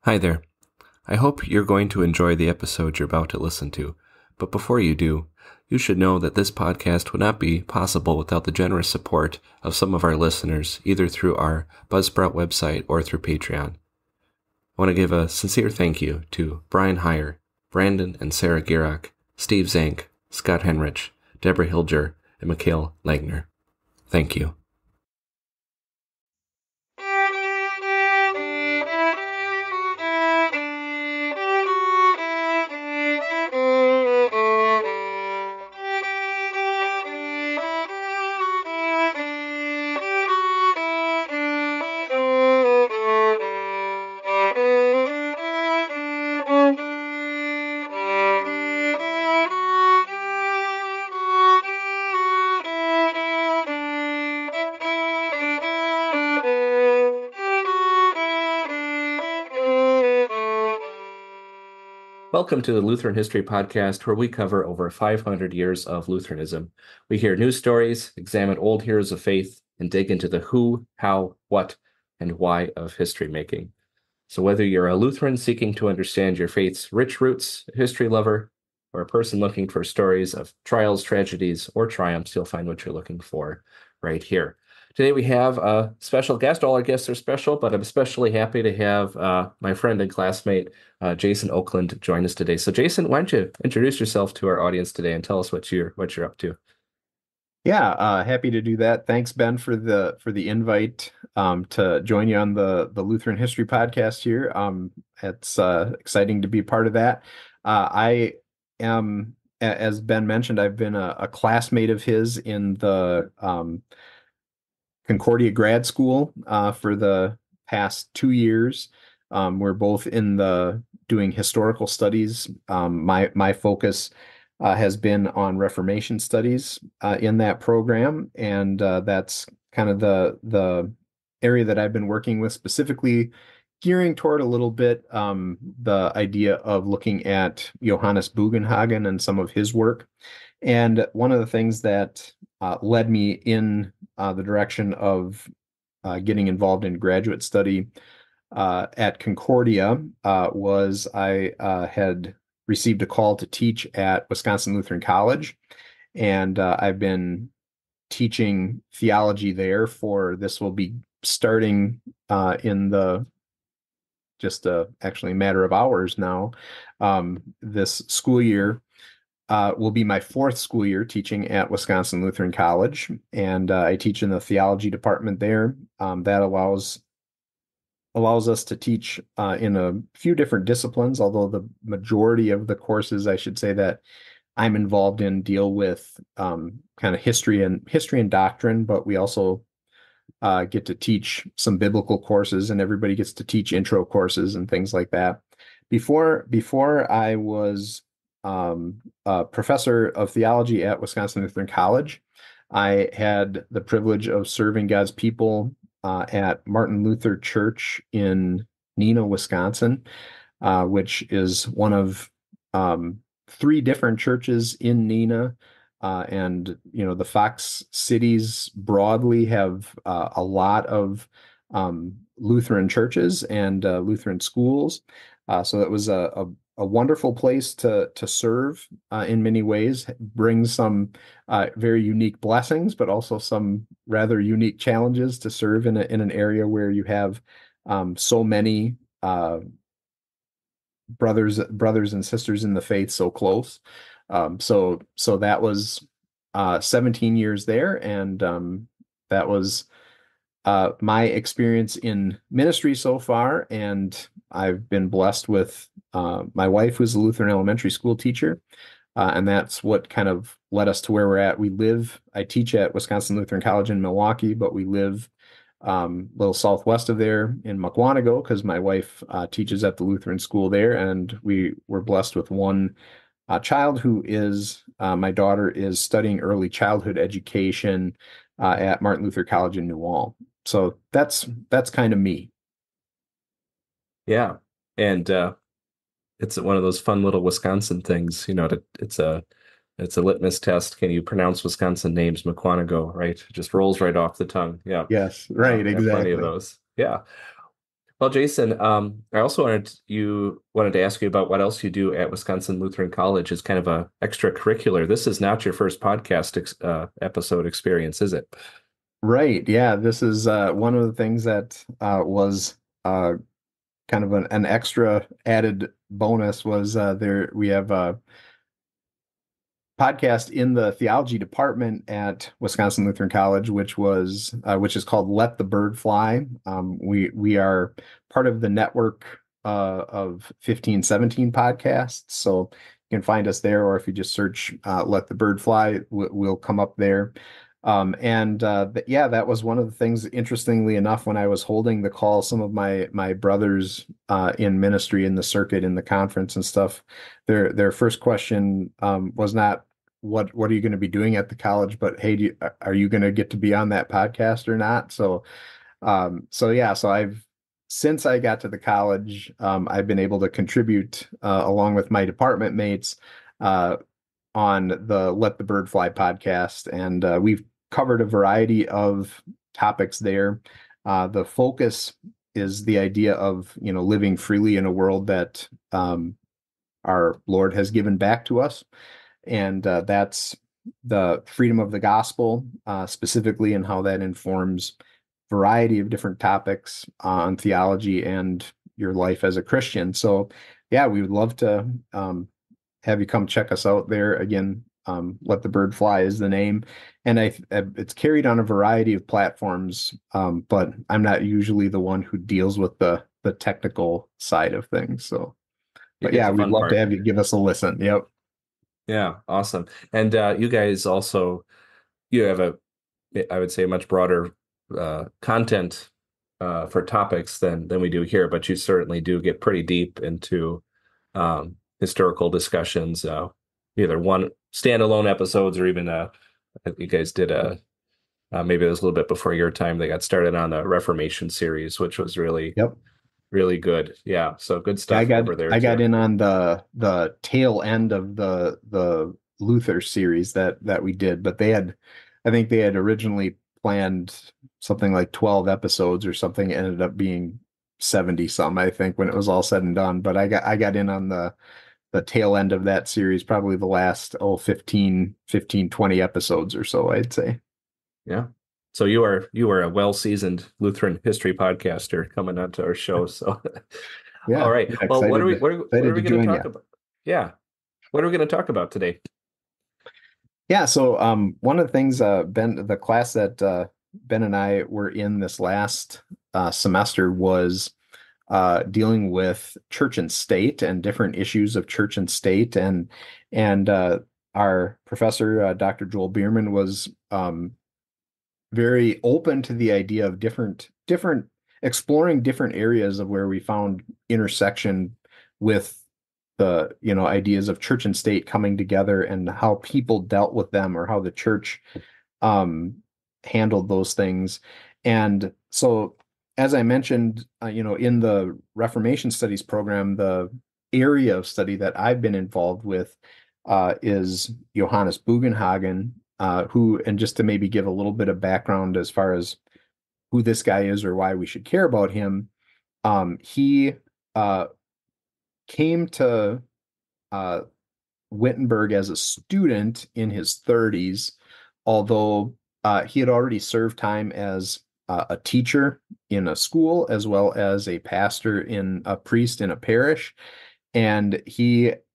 Hi there. I hope you're going to enjoy the episode you're about to listen to, but before you do, you should know that this podcast would not be possible without the generous support of some of our listeners, either through our Buzzsprout website or through Patreon. I want to give a sincere thank you to Brian Heyer, Brandon and Sarah Gierach, Steve Zank, Scott Henrich, Deborah Hilger, and Mikhail Langner. Thank you. Welcome to the Lutheran History Podcast, where we cover over 500 years of Lutheranism. We hear news stories, examine old heroes of faith, and dig into the who, how, what, and why of history making. So whether you're a Lutheran seeking to understand your faith's rich roots, a history lover, or a person looking for stories of trials, tragedies, or triumphs, you'll find what you're looking for right here. Today we have a special guest. All our guests are special, but I'm especially happy to have my friend and classmate, Jason Oakland, join us today. So Jason, why don't you introduce yourself to our audience today and tell us what you're up to? Yeah, happy to do that. Thanks, Ben, for the invite to join you on the Lutheran History Podcast here. It's exciting to be part of that. I am, as Ben mentioned, I've been a classmate of his in the Concordia grad school for the past 2 years. We're both in the doing historical studies. My focus has been on Reformation studies in that program, and that's kind of the area that I've been working with, specifically gearing toward a little bit the idea of looking at Johannes Bugenhagen and some of his work. And one of the things that led me in the direction of getting involved in graduate study at Concordia was I had received a call to teach at Wisconsin Lutheran College, and I've been teaching theology there for this will be starting in the just actually a matter of hours now. This school year will be my fourth school year teaching at Wisconsin Lutheran College, and I teach in the theology department there. That allows us to teach in a few different disciplines, although the majority of the courses, I should say, that I'm involved in deal with kind of history and doctrine, but we also get to teach some biblical courses, and everybody gets to teach intro courses and things like that. Before I was a professor of theology at Wisconsin Lutheran College, I had the privilege of serving God's people at Martin Luther Church in Neenah, Wisconsin, which is one of three different churches in Neenah. And, the Fox cities broadly have a lot of Lutheran churches and Lutheran schools. So it was a wonderful place to serve in many ways, brings some very unique blessings, but also some rather unique challenges to serve in an area where you have so many brothers and sisters in the faith so close. So that was 17 years there, and that was my experience in ministry so far. And I've been blessed with my wife, who's a Lutheran elementary school teacher, and that's what kind of led us to where we're at. I teach at Wisconsin Lutheran College in Milwaukee, but we live a little southwest of there in Mukwonago because my wife teaches at the Lutheran school there, and we were blessed with one child who is my daughter is studying early childhood education at Martin Luther College in New Ulm. So that's kind of me. Yeah, and it's one of those fun little Wisconsin things. It's a litmus test. Can you pronounce Wisconsin names? Mukwonago, right? It just rolls right off the tongue. Yeah. Yes, right, I have plenty of exactly. those. Yeah. Well, Jason, I also wanted to ask you about what else you do at Wisconsin Lutheran College as kind of a extracurricular. This is not your first episode experience, is it? Right. Yeah. This is one of the things that was kind of an extra added bonus was there we have a podcast in the theology department at Wisconsin Lutheran College, which is called Let the Bird Fly. We are part of the network of 1517 podcasts. So you can find us there, or if you just search Let the Bird Fly, we'll come up there. Yeah, that was one of the things, interestingly enough, when I was holding the call, some of my brothers in ministry in the circuit, in the conference and stuff, their first question was not what are you going to be doing at the college, but hey, are you going to get to be on that podcast or not? So I've since I got to the college, I've been able to contribute along with my department mates on the Let the Bird Fly podcast, and we've covered a variety of topics there. The focus is the idea of, living freely in a world that our Lord has given back to us, and that's the freedom of the gospel, specifically, and how that informs variety of different topics on theology and your life as a Christian. So, yeah, we would love to have you come check us out there. Again, Let the Bird Fly is the name, and it's carried on a variety of platforms, but I'm not usually the one who deals with the technical side of things. So, but yeah, we'd love to have you give us a listen. Yep. Yeah, awesome. And you guys also, you have I would say, much broader content for topics than we do here, but you certainly do get pretty deep into historical discussions, either one standalone episodes or even you guys did maybe it was a little bit before your time. They got started on the Reformation series, which was really really good. Yeah, so good stuff over there. I got in on the tail end of the Luther series that we did, but I think they had originally planned something like 12 episodes or something. It ended up being 70 some, I think, when it was all said and done. But I got in on the tail end of that series, probably the last 15, 20 episodes or so, I'd say. Yeah. So you are a well-seasoned Lutheran history podcaster coming on to our show. So yeah. All right. Well, what are we going to talk about? Yeah. What are we going to talk about today? Yeah, so one of the things, Ben, the class that Ben and I were in this last semester was dealing with church and state and different issues of church and state, and our professor, Dr. Joel Bierman, was very open to the idea of exploring different areas of where we found intersection with the ideas of church and state coming together, and how people dealt with them, or how the church handled those things. And so, as I mentioned, in the Reformation Studies program, the area of study that I've been involved with is Johannes Bugenhagen, who, and just to maybe give a little bit of background as far as who this guy is or why we should care about him, he came to Wittenberg as a student in his 30s, although he had already served time as a teacher in a school, as well as a priest in a parish. And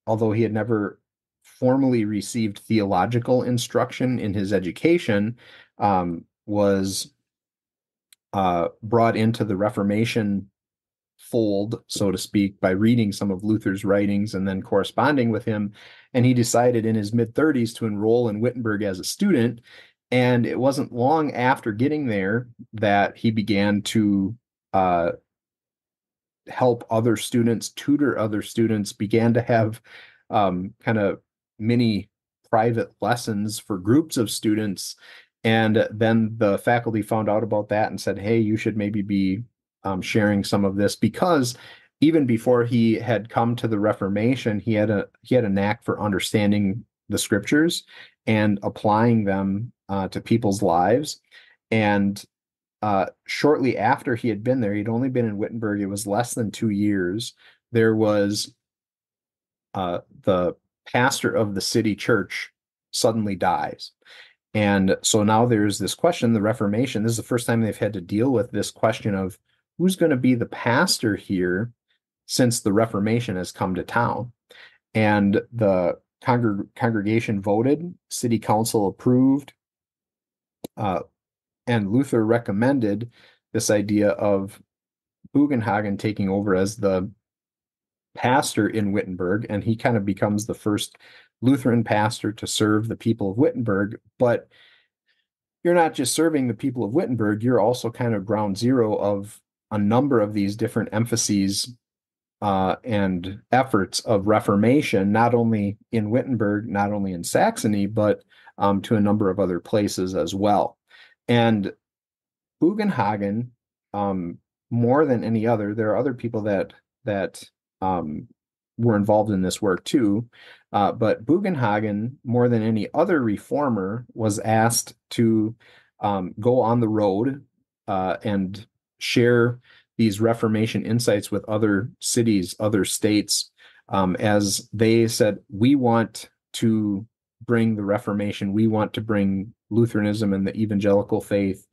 although he had never formally received theological instruction in his education, was brought into the Reformation fold, so to speak, by reading some of Luther's writings and then corresponding with him. And he decided in his mid-30s to enroll in Wittenberg as a student. And it wasn't long after getting there that he began to help other students, tutor other students, began to have kind of mini private lessons for groups of students. And then the faculty found out about that and said, hey, you should maybe be sharing some of this, because even before he had come to the Reformation, he had a knack for understanding the scriptures and applying them to people's lives. And shortly after he had been there, he'd only been in Wittenberg, it was less than 2 years, there was the pastor of the city church suddenly dies. And so now there's this question, the Reformation, this is the first time they've had to deal with this question of who's going to be the pastor here since the Reformation has come to town. And the congregation voted, city council approved, and Luther recommended this idea of Bugenhagen taking over as the pastor in Wittenberg, and he kind of becomes the first Lutheran pastor to serve the people of Wittenberg. But you're not just serving the people of Wittenberg, you're also kind of ground zero of a number of these different emphases and efforts of Reformation, not only in Wittenberg, not only in Saxony, but to a number of other places as well. And Bugenhagen, more than any other, there are other people that were involved in this work too, but Bugenhagen, more than any other reformer, was asked to go on the road and share these Reformation insights with other cities, other states, as they said, we want to bring the Reformation, we want to bring Lutheranism and the evangelical faith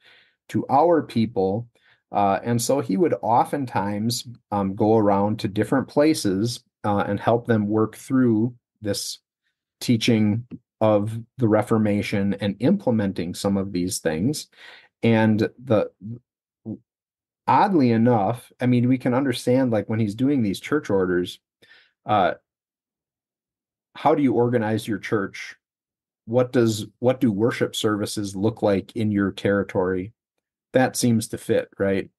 to our people. And so he would oftentimes go around to different places and help them work through this teaching of the Reformation and implementing some of these things. And oddly enough, I mean, we can understand, like, when he's doing these church orders, how do you organize your church? What do worship services look like in your territory? That seems to fit, right?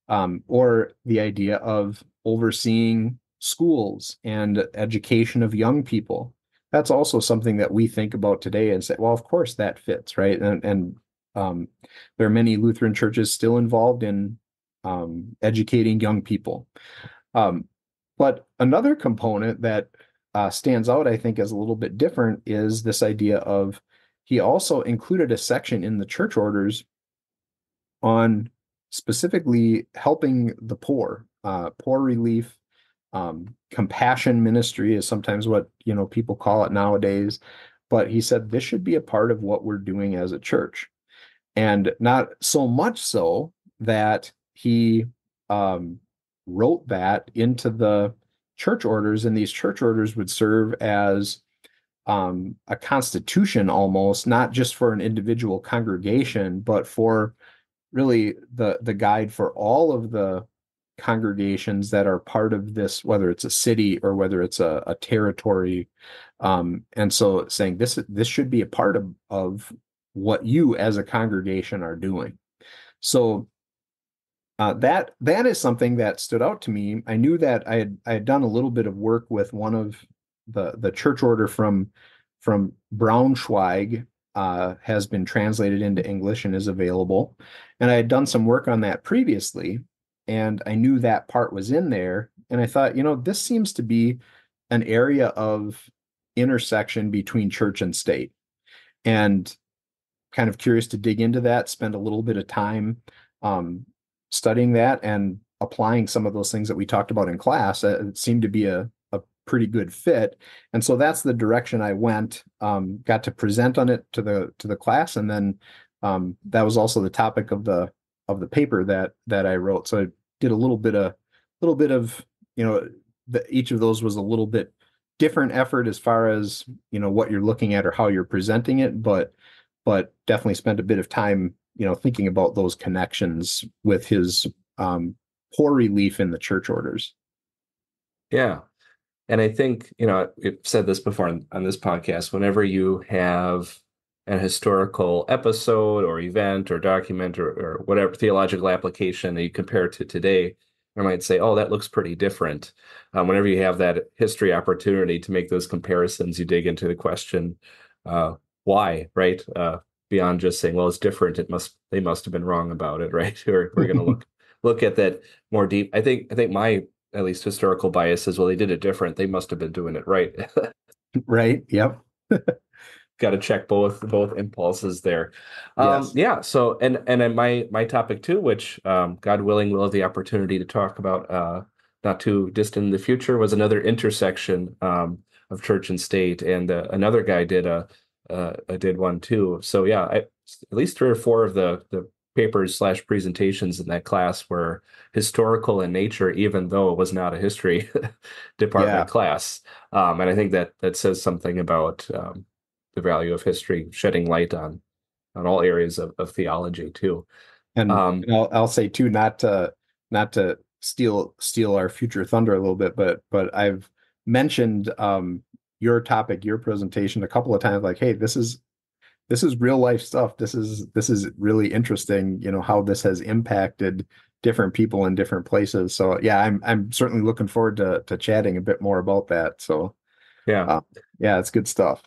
Or the idea of overseeing schools and education of young people. That's also something that we think about today and say, well, of course that fits, right? And there are many Lutheran churches still involved in educating young people. But another component that stands out, I think, as a little bit different is this idea of, he also included a section in the church orders on specifically helping the poor, poor relief, compassion ministry is sometimes what, people call it nowadays. But he said this should be a part of what we're doing as a church. And not so much so that he wrote that into the church orders, and these church orders would serve as a constitution almost, not just for an individual congregation, but for really the guide for all of the congregations that are part of this, whether it's a city or whether it's a territory. And so saying this should be a part of what you as a congregation are doing. So that is something that stood out to me. I knew that I had done a little bit of work with one of the church order from Braunschweig, has been translated into English and is available. And I had done some work on that previously, and I knew that part was in there. And I thought, this seems to be an area of intersection between church and state, and kind of curious to dig into that, spend a little bit of time studying that and applying some of those things that we talked about in class. It seemed to be a pretty good fit. And so that's the direction I went, got to present on it to the class. And then that was also the topic of the paper that I wrote. So I did a little bit of, each of those was a little bit different effort as far as, what you're looking at or how you're presenting it, but definitely spent a bit of time, thinking about those connections with his poor relief in the church orders. Yeah. And I think, we've said this before on this podcast, whenever you have an historical episode or event or document or whatever theological application that you compare to today, you might say, oh, that looks pretty different. Whenever you have that history opportunity to make those comparisons, you dig into the question, why, right? Beyond just saying, well, it's different. They must have been wrong about it, right? We're going to look at that more deep. I think my at least historical bias is, well, they did it different. They must have been doing it right. Right. Yep. got to check both impulses there. Yes. Yeah. So and then my topic too, which God willing, we'll have the opportunity to talk about not too distant in the future, was another intersection of church and state, and another guy did one too. So yeah, at least three or four of the papers slash presentations in that class were historical in nature, even though it was not a history department Yeah. class. And I think that says something about the value of history, shedding light on all areas of theology too. And, Um, I'll say too, not to steal our future thunder a little bit, but I've mentioned your topic, your presentation a couple of times, like, hey, this is real life stuff. This is really interesting, how this has impacted different people in different places. So yeah, I'm certainly looking forward to chatting a bit more about that. So yeah. yeah, it's good stuff.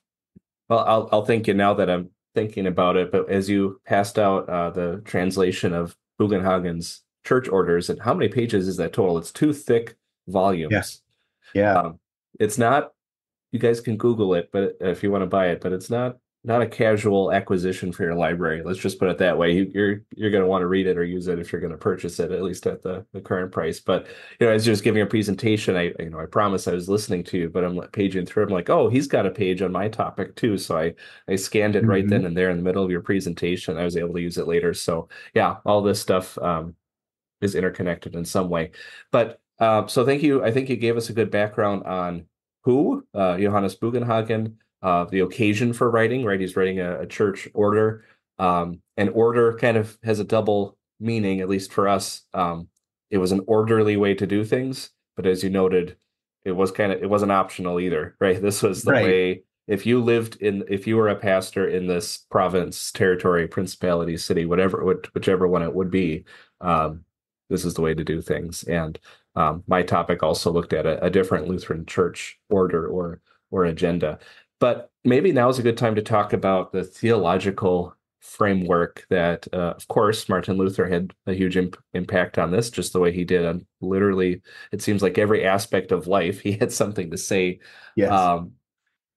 Well, I'll thank you now that I'm thinking about it. But as you passed out the translation of Bugenhagen's church orders, and how many pages is that total? It's two thick Yeah. volumes. Yeah. Um, it's not. You guys can Google it, but if you want to buy it, but it's not a casual acquisition for your library. Let's just put it that way. You're going to want to read it or use it if you're going to purchase it, at least at the current price. But as you're just giving a presentation, I promised I was listening to you, but I'm paging through. I'm like, oh, he's got a page on my topic too. So I scanned it right then Mhm. and there in the middle of your presentation. I was able to use it later. So yeah, all this stuff is interconnected in some way. But so thank you. I think you gave us a good background on who Johannes Bugenhagen, the occasion for writing, right? He's writing a church order. And order kind of has a double meaning, at least for us. It was an orderly way to do things, but as you noted, it wasn't optional either, right? This was the Right. way. If you were a pastor in this province, territory, principality, city, whichever one it would be, um, this is the way to do things. And my topic also looked at a different Lutheran church order or agenda. But maybe now is a good time to talk about the theological framework that, of course, Martin Luther had a huge impact on this, just the way he did on literally, it seems like every aspect of life, he had something to say. Yes. Um,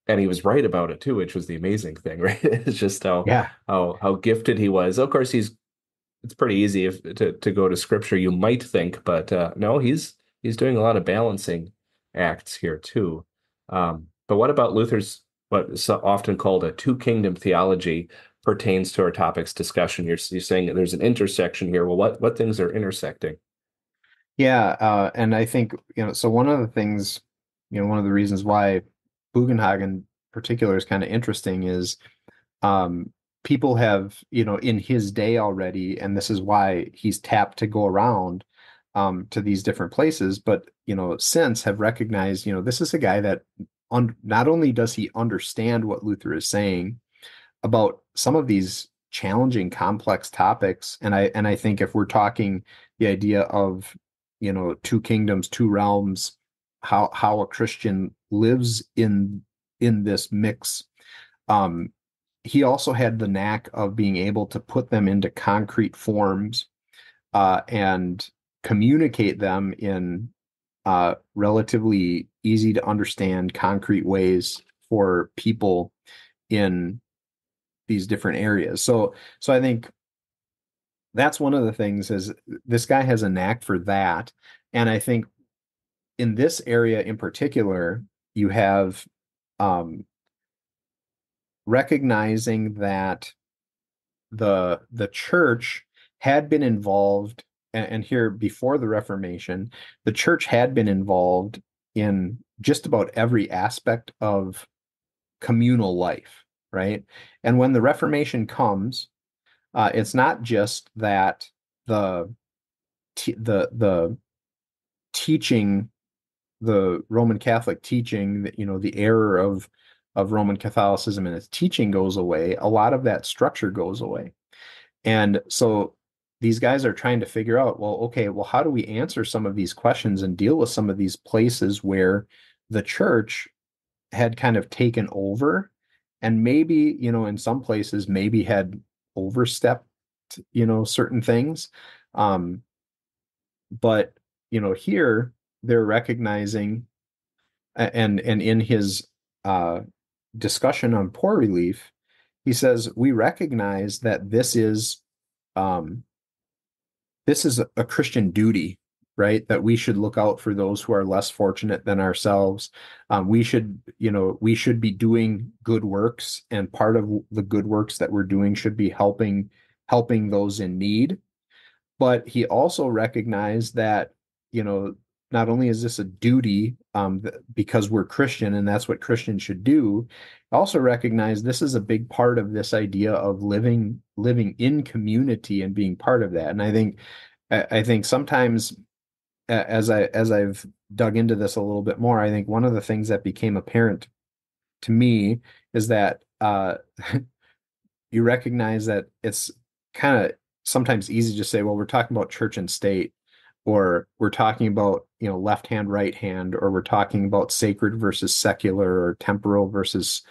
and he was right about it too, which was the amazing thing, right? It's just Yeah. how gifted he was. Of course, it's pretty easy to go to scripture, you might think, but no, he's doing a lot of balancing acts here too. But what about Luther's what is so often called a two kingdom theology pertains to our topic's discussion? You're saying that there's an intersection here. Well, what things are intersecting? Yeah. And I think, so one of the things, one of the reasons why Bugenhagen in particular is kind of interesting is um, people have, in his day already, and this is why he's tapped to go around to these different places, but, since have recognized, this is a guy that not only does he understand what Luther is saying about some of these challenging, complex topics, and I think if we're talking the idea of, two kingdoms, two realms, how a Christian lives in this mix, um, he also had the knack of being able to put them into concrete forms and communicate them in relatively easy to understand, concrete ways for people in these different areas. So I think that's one of the things is this guy has a knack for that. And I think in this area in particular, you have um, recognizing that the church had been involved, and here before the Reformation, the church had been involved in just about every aspect of communal life, right? And when the Reformation comes, it's not just that the the teaching, the Roman Catholic teaching, that the error of Roman Catholicism and its teaching goes away. A lot of that structure goes away. And so these guys are trying to figure out, well, okay, well, how do we answer some of these questions and deal with some of these places where the church had kind of taken over and maybe, in some places, maybe had overstepped, certain things. Um, but, here they're recognizing and in his discussion on poor relief, he says, we recognize that um, this is a Christian duty, right? That we should look out for those who are less fortunate than ourselves. We should, we should be doing good works, and part of the good works that we're doing should be helping those in need. But he also recognized that, not only is this a duty, because we're Christian and that's what Christians should do, also recognize this is a big part of this idea of living in community and being part of that. And I think sometimes, as I've dug into this a little bit more, I think one of the things that became apparent to me is that you recognize that it's kind of sometimes easy to say, well, we're talking about church and state, or we're talking about, left hand, right hand, or we're talking about sacred versus secular, or temporal versus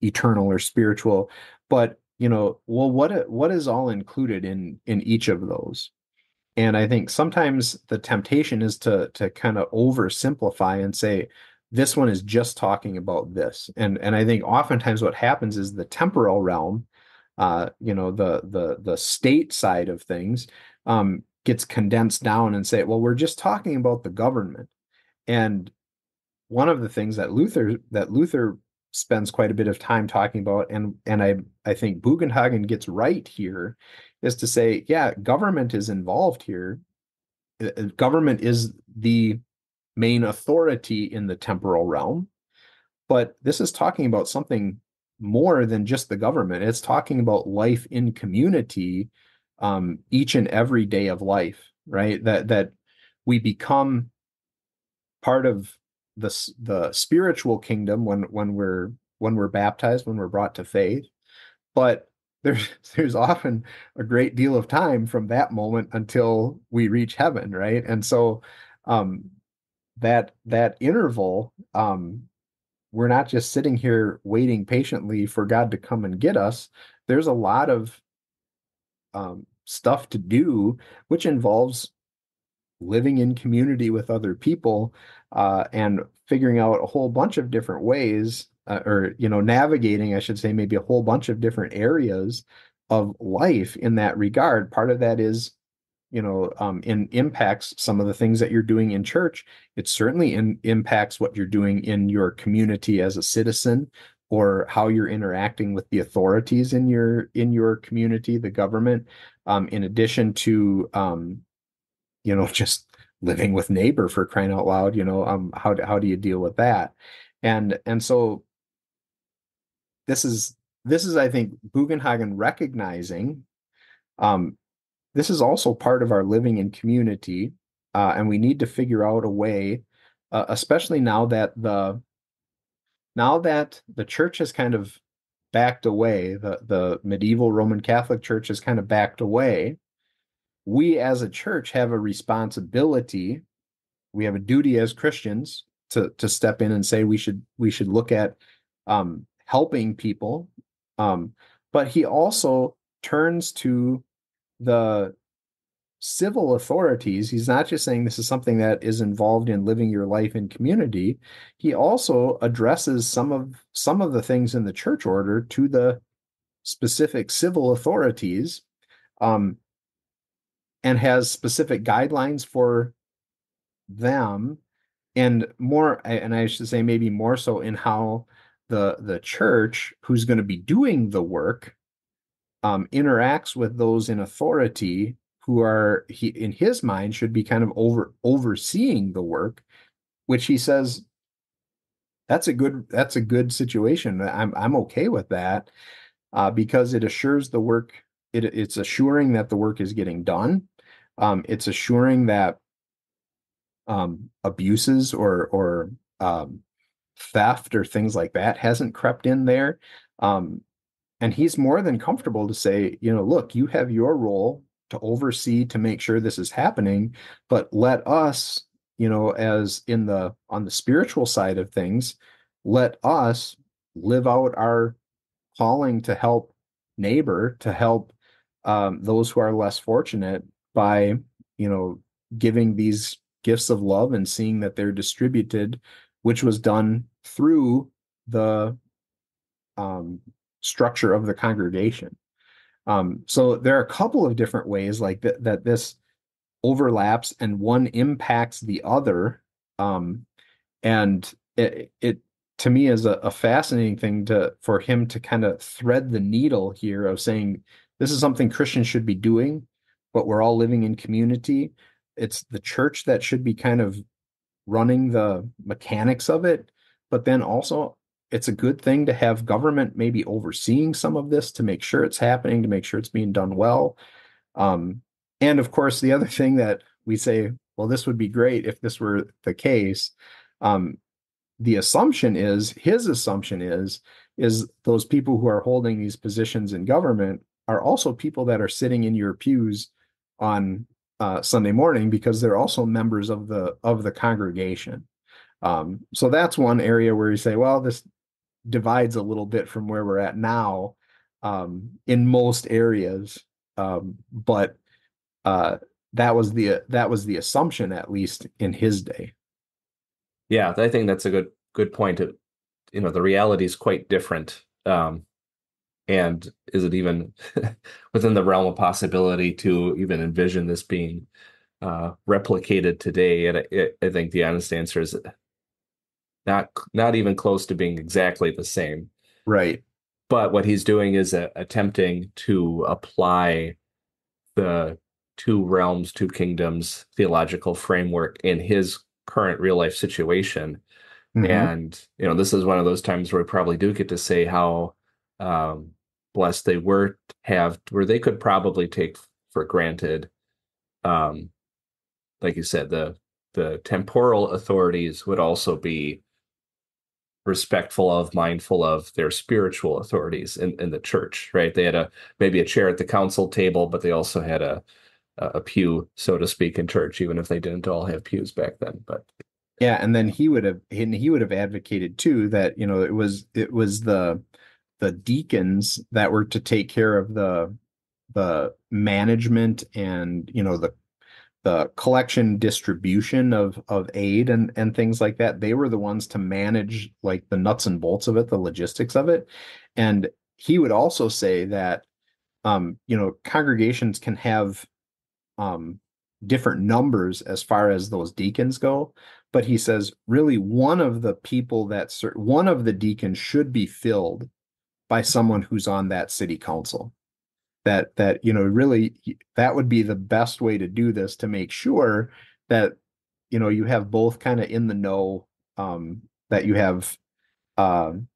eternal or spiritual. But, well, what is all included in each of those? And I think sometimes the temptation is to kind of oversimplify and say, this one is just talking about this. And I think oftentimes what happens is the temporal realm, the state side of things, gets condensed down and say, well, we're just talking about the government. And one of the things that Luther spends quite a bit of time talking about, and I think Bugenhagen gets right here, is to say, yeah, government is involved here. Government is the main authority in the temporal realm, but this is talking about something more than just the government. It's talking about life in community, each and every day of life, right? That we become part of the spiritual kingdom when we're baptized, when we're brought to faith. But there's often a great deal of time from that moment until we reach heaven, right? And so that interval, we're not just sitting here waiting patiently for God to come and get us. There's a lot of stuff to do, which involves living in community with other people, and figuring out a whole bunch of different ways, or navigating, I should say, maybe a whole bunch of different areas of life in that regard. Part of that is, impacts some of the things that you're doing in church. It certainly impacts what you're doing in your community as a citizen, or how you're interacting with the authorities in your community, the government, in addition to just living with neighbor, for crying out loud. How do you deal with that? And so this is I think Bugenhagen recognizing, this is also part of our living in community, and we need to figure out a way, especially now that the church has kind of backed away, the medieval Roman Catholic Church has kind of backed away. We as a church have a responsibility, we have a duty as Christians to step in and say we should look at helping people. But he also turns to the civil authorities. He's not just saying this is something that is involved in living your life in community. He also addresses some of the things in the church order to the specific civil authorities, and has specific guidelines for them, and I should say maybe more so in how the church, who's going to be doing the work, interacts with those in authority, who are, in his mind, should be kind of overseeing the work, which he says that's a good situation. I'm okay with that, because it assures the work. It's assuring that the work is getting done. It's assuring that abuses or theft or things like that hasn't crept in there. And he's more than comfortable to say, look, you have your role to oversee, to make sure this is happening, but let us, as on the spiritual side of things, let us live out our calling to help neighbor, to help those who are less fortunate, by, giving these gifts of love and seeing that they're distributed, which was done through the structure of the congregation. So there are a couple of different ways like that this overlaps and one impacts the other. And it to me is a fascinating thing for him to kind of thread the needle here of saying this is something Christians should be doing, but we're all living in community. It's the church that should be kind of running the mechanics of it, but then also it's a good thing to have government maybe overseeing some of this to make sure it's happening, to make sure it's being done well. And of course, the other thing that we say, well, this would be great if this were the case. The assumption is, his assumption is those people who are holding these positions in government are also people that are sitting in your pews on Sunday morning because they're also members of the congregation. So that's one area where you say, well, this divides a little bit from where we're at now in most areas, but that was the assumption, at least in his day. Yeah, I think that's a good point. The reality is quite different. And is it even within the realm of possibility to even envision this being replicated today? And I think the honest answer is not even close to being exactly the same. Right. But what he's doing is attempting to apply the two realms, two kingdoms theological framework in his current real life situation. Mm-hmm. And, this is one of those times where we probably do get to say how blessed they were where they could probably take for granted, like you said, the temporal authorities would also be respectful of, mindful of their spiritual authorities in the church, right? They had maybe a chair at the council table, but they also had a pew, so to speak, in church, even if they didn't all have pews back then. But yeah, and then he would have advocated too that it was the deacons that were to take care of the management and the collection distribution of aid and things like that. They were the ones to manage like the nuts and bolts of it, the logistics of it. And he would also say that congregations can have different numbers as far as those deacons go, but he says really one of the deacons should be filled by someone who's on that city council. That really that would be the best way to do this, to make sure that you have both kind of in the know, that you have the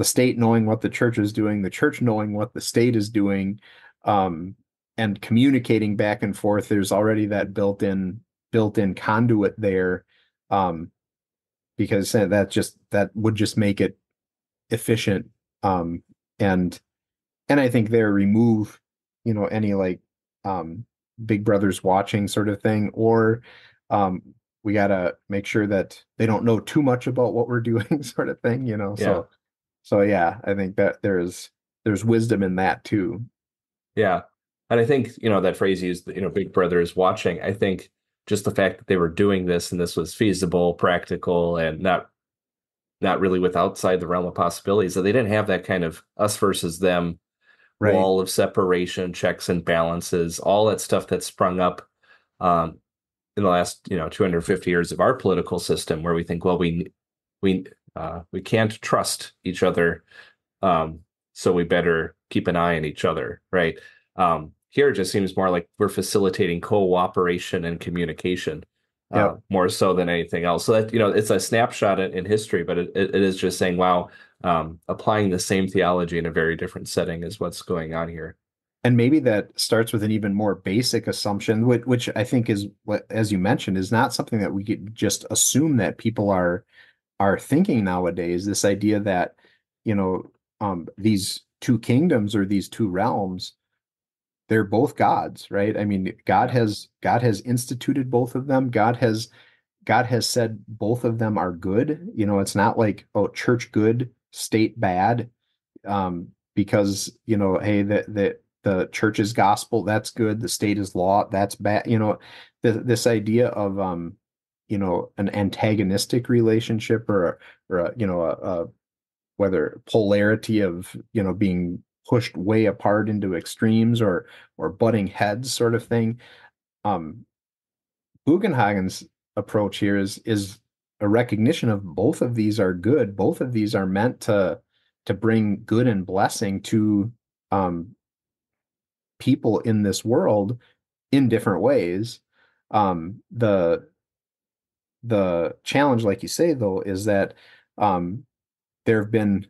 state knowing what the church is doing, the church knowing what the state is doing, and communicating back and forth. There's already that built-in conduit there, because that would just make it efficient, and I think there remove any like big brother's watching sort of thing, or we gotta make sure that they don't know too much about what we're doing sort of thing. Yeah. So yeah, I think that there's wisdom in that too. Yeah. And I think, that phrase used, big brother is watching. I think just the fact that they were doing this and this was feasible, practical, and not really with outside the realm of possibilities, that they didn't have that kind of us versus them wall of separation, checks and balances, all that stuff that sprung up in the last 250 years of our political system, where we think, well, we can't trust each other, so we better keep an eye on each other, right? Here it just seems more like we're facilitating cooperation and communication, more so than anything else. So that it's a snapshot in history, but it is just saying, wow, applying the same theology in a very different setting is what's going on here. And maybe that starts with an even more basic assumption, which I think is what, as you mentioned, is not something that we could just assume that people are thinking nowadays. This idea that these two kingdoms or these two realms, they're both God's, right? I mean, God has instituted both of them. God has said both of them are good. It's not like, oh, church good, state bad, because hey, the church is gospel, that's good. The state is law, that's bad. This idea of an antagonistic relationship or a whether polarity of, being pushed way apart into extremes or butting heads sort of thing. Um, Bugenhagen's approach here is a recognition of both of these are good. Both of these are meant to bring good and blessing to um, people in this world in different ways. The challenge, like you say, though, is that um, there have been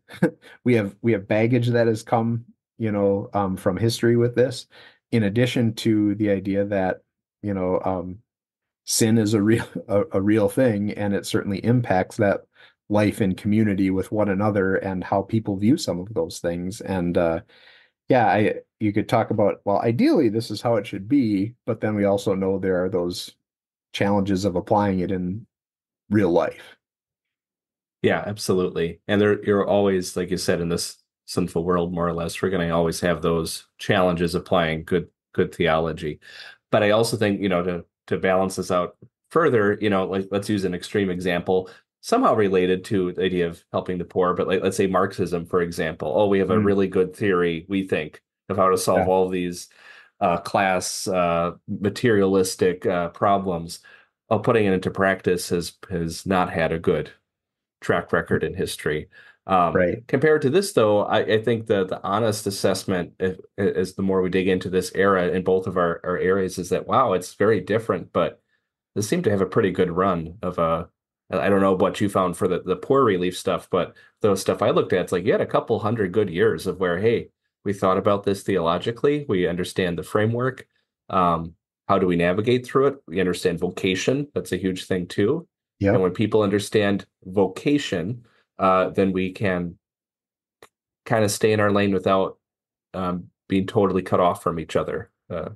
we have baggage that has come, from history with this, in addition to the idea that sin is a real thing, and it certainly impacts that life in community with one another and how people view some of those things. And yeah, you could talk about, well, ideally this is how it should be, but then we also know there are those challenges of applying it in real life. Yeah, absolutely. And you're always, like you said, in this sinful world, more or less, we're going to always have those challenges applying good theology. But I also think, to balance this out further, like let's use an extreme example, somehow related to the idea of helping the poor, but like let's say Marxism, for example. Oh, we have a Mm, really good theory, we think, of how to solve yeah. all these class materialistic problems. Oh, putting it into practice has not had a good track record in history. Right. Compared to this, though, I think the honest assessment is the more we dig into this era in both of our areas is that, wow, it's very different, but this seemed to have a pretty good run of I don't know what you found for the poor relief stuff, but the stuff I looked at, it's like you had a couple hundred good years of where, hey, we thought about this theologically, we understand the framework. Um, how do we navigate through it? We understand vocation. That's a huge thing too. And Yep. when people understand vocation, then we can kind of stay in our lane without being totally cut off from each other,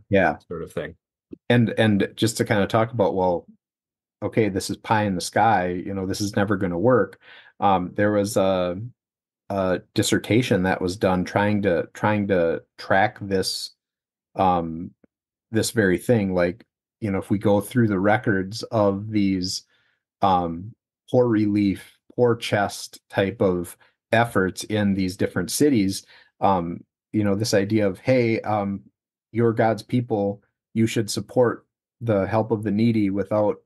Yeah. sort of thing. And just to kind of talk about, well, okay, this is pie in the sky, this is never going to work. There was a dissertation that was done trying to track um, this very thing. Like, if we go through the records of these um, poor relief, poor chest type of efforts in these different cities, this idea of, hey, you're God's people, you should support the help of the needy without,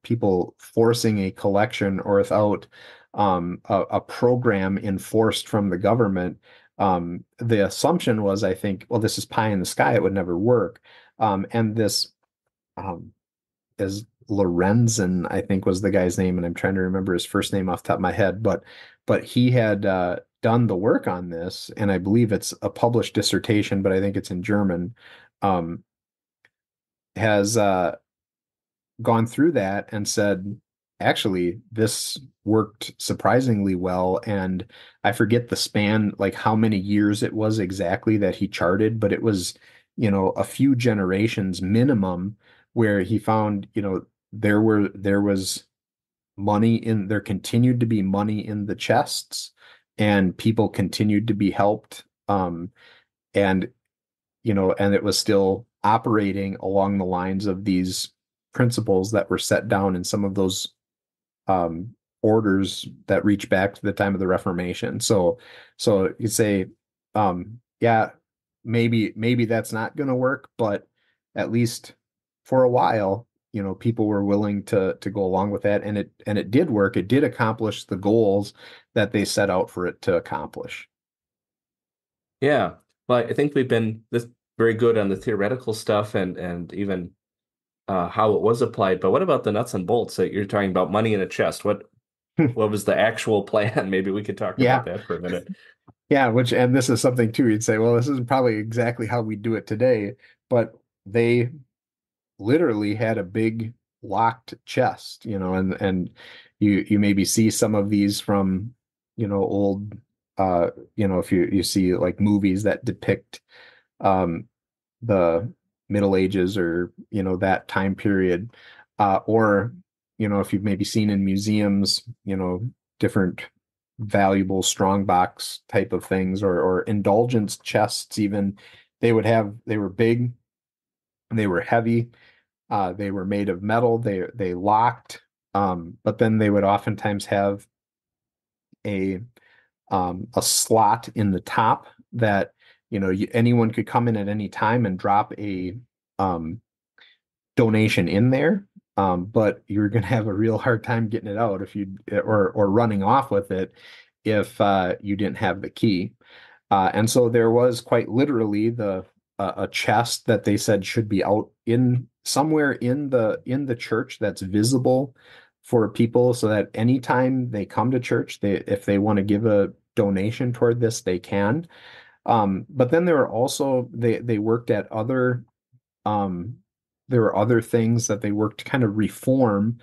people forcing a collection or without a program enforced from the government. The assumption was, I think, well, this is pie in the sky, it would never work. And this um, is Lorenzen, I think was the guy's name, and I'm trying to remember his first name off the top of my head, but he had done the work on this, and I believe it's a published dissertation, but I think it's in German. Um, has gone through that and said, actually, this worked surprisingly well. And I forget the span, like how many years it was exactly that he charted, but it was, a few generations minimum where he found, there was there continued to be money in the chests and people continued to be helped. And and it was still operating along the lines of these principles that were set down in some of those um, orders that reach back to the time of the Reformation. So you say, yeah, maybe that's not going to work, but at least for a while, people were willing to go along with that, and it did work. It did accomplish the goals that they set out for it to accomplish. Yeah. Well, I think we've been this very good on the theoretical stuff and even how it was applied. But what about the nuts and bolts that you're talking about money in a chest? What was the actual plan? Maybe we could talk about Yeah. that for a minute. Yeah, and this is something too, you'd say, well, this isn't probably exactly how we do it today, but they literally had a big locked chest, and you maybe see some of these from, old, if you see like movies that depict um the Middle Ages or, that time period, or, if you've maybe seen in museums, different valuable strongbox type of things, or indulgence chests even, they were big, they were heavy, they were made of metal, they locked, but then they would oftentimes have a a slot in the top that, anyone could come in at any time and drop a donation in there. But you're going to have a real hard time getting it out if you or running off with it if you didn't have the key. And so there was quite literally a chest that they said should be out in somewhere in the church that's visible for people, so that anytime they come to church, if they want to give a donation toward this, they can. But then there were also they worked at other there were other things that they worked to kind of reform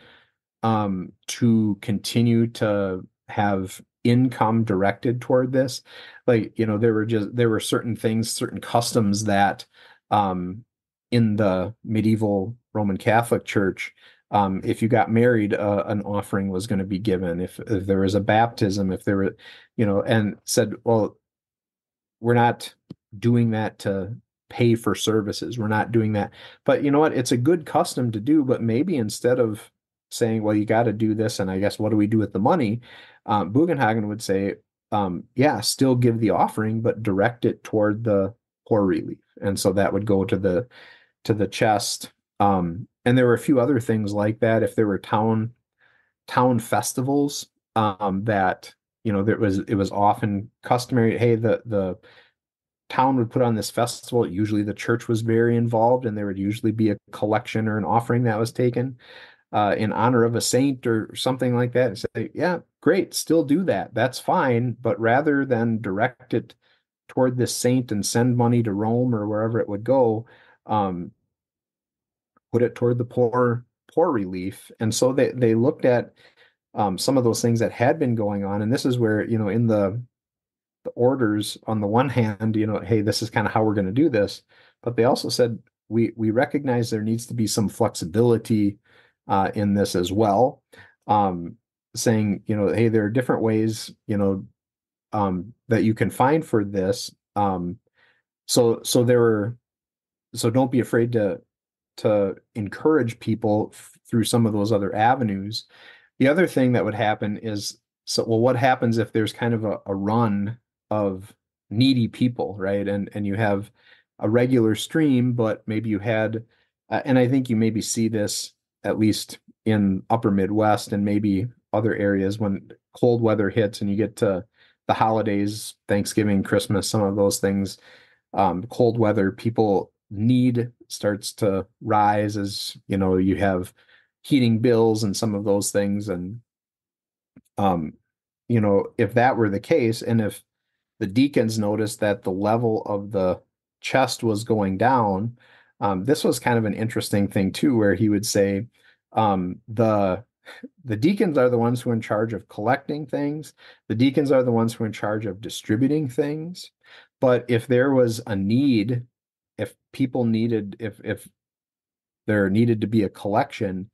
to continue to have income directed toward this. Like, there were certain things, certain customs that in the medieval Roman Catholic Church, if you got married, an offering was going to be given. If there was a baptism, if there were, and said, well, we're not doing that to pay for services. We're not doing that. But you know what? It's a good custom to do, but maybe instead of saying, well, you got to do this, and I guess what do we do with the money? Bugenhagen would say, yeah, still give the offering, but direct it toward the poor relief. And so that would go to the chest. And there were a few other things like that. If there were town festivals, that, it was often customary, hey, the town would put on this festival. Usually the church was very involved, and there would usually be a collection or an offering that was taken in honor of a saint or something like that. And say, yeah, great, still do that. That's fine. But rather than direct it toward this saint and send money to Rome or wherever it would go, put it toward the poor relief. And so they looked at some of those things that had been going on. And this is where, in the orders, on the one hand, hey, this is kind of how we're going to do this. But they also said, we recognize there needs to be some flexibility in this as well. Saying, hey, there are different ways, that you can find for this. So don't be afraid to encourage people through some of those other avenues. The other thing that would happen is, what happens if there's kind of a run of needy people, right? And you have a regular stream, but maybe you had, and I think you maybe see this at least in upper Midwest and maybe other areas, when cold weather hits and you get to the holidays, Thanksgiving, Christmas, some of those things, cold weather, people need starts to rise as, you have heating bills and some of those things. And, if that were the case, and if the deacons noticed that the level of the chest was going down, this was kind of an interesting thing too, where he would say, the deacons are the ones who are in charge of collecting things. The deacons are the ones who are in charge of distributing things. But if there was a need, if there needed to be a collection,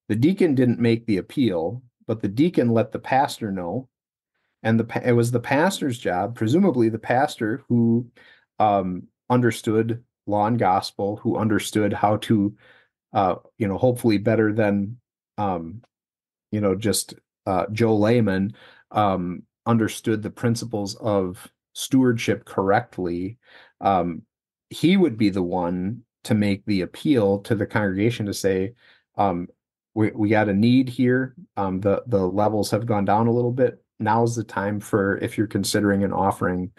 the deacon didn't make the appeal, but the deacon let the pastor know. And it was the pastor's job, presumably the pastor who understood law and gospel, who understood how to, hopefully better than, just Joe layman, understood the principles of stewardship correctly. He would be the one to make the appeal to the congregation to say, we got a need here. The levels have gone down a little bit. Now's the time for, if you're considering an offering,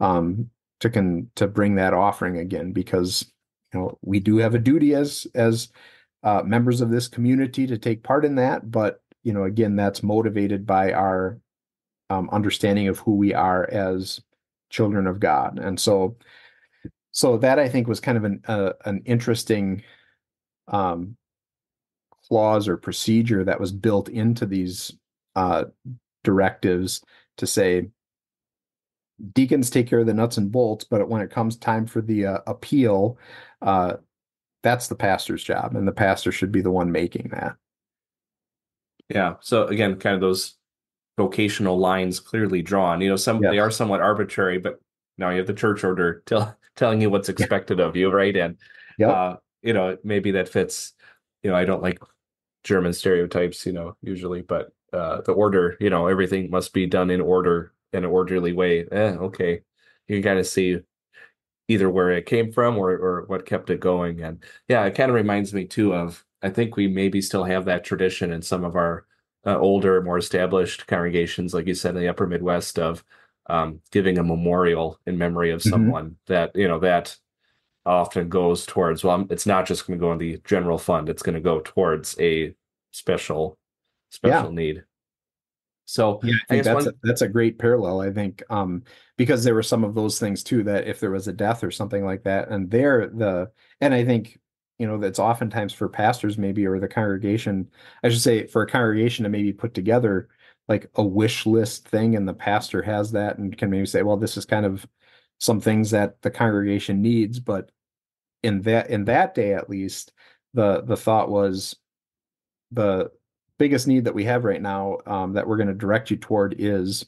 to bring that offering again, because we do have a duty as members of this community to take part in that. But again, that's motivated by our understanding of who we are as children of God. And so that, I think, was kind of an interesting clause or procedure that was built into these directives to say, deacons take care of the nuts and bolts, but when it comes time for the appeal, that's the pastor's job, and the pastor should be the one making that. Yeah. So again, kind of those vocational lines clearly drawn. They are somewhat arbitrary, but now you have the church order telling you what's expected of you, right? And maybe that fits. I don't like German stereotypes, usually, but the order, everything must be done in order in an orderly way, okay, you got to see either where it came from or what kept it going. And yeah, it kind of reminds me too of, I think we maybe still have that tradition in some of our older, more established congregations, like you said, in the upper Midwest, of giving a memorial in memory of Mhm. someone that, that often goes towards, well, it's not just going to go in the general fund, it's going to go towards a special, Yeah. special need. So Yeah, I I think guess one, that's a great parallel. I think because there were some of those things too, that if there was a death or something like that, and I think that's oftentimes for pastors maybe, or the congregation, I should say, for a congregation to maybe put together like a wish list thing, and the pastor has that and can maybe say, well, this is kind of some things that the congregation needs. But in that day at least, the thought was, the biggest need that we have right now, that we're going to direct you toward, is